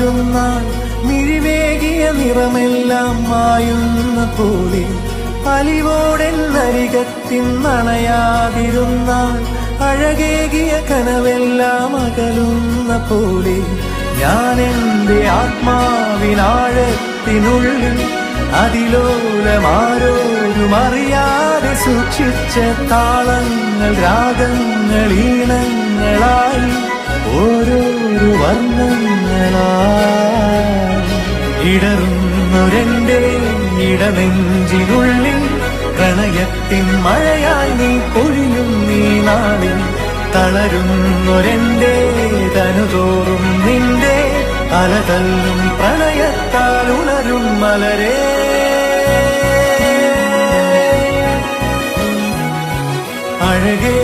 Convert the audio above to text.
മാറുന്നാൾ മിഴിവേകിയ നിറമെല്ലാം മായുന്ന പോലെ അലിവോടെന്നരികത്തിന്നണയാതിരുന്നാൾ അഴകേകിയ കനവെല്ലാം അകലുന്ന പോലെ ഞാൻ എൻ്റെ ആത്മാവിനാഴത്തിനുള്ളിൽ അതിലോലമാരോരും അറിയാതെ സൂക്ഷിച്ച താളങ്ങൾ രാഗങ്ങൾ ഈണങ്ങളായി ഓരോരോ വർണ്ണങ്ങളായി ഇടറുന്നൊരെന്റെ ഇടനെഞ്ചിനുള്ളിൽ പ്രണയത്തിൻ മഴയായി നീ പൊഴിയും നീ നാളിൽ തളരുന്നൊരെന്റെ തനുതോറും നിന്റെ അലതല്ലും പ്രണയത്താൽ ഉണരും മലരേ അഴകേ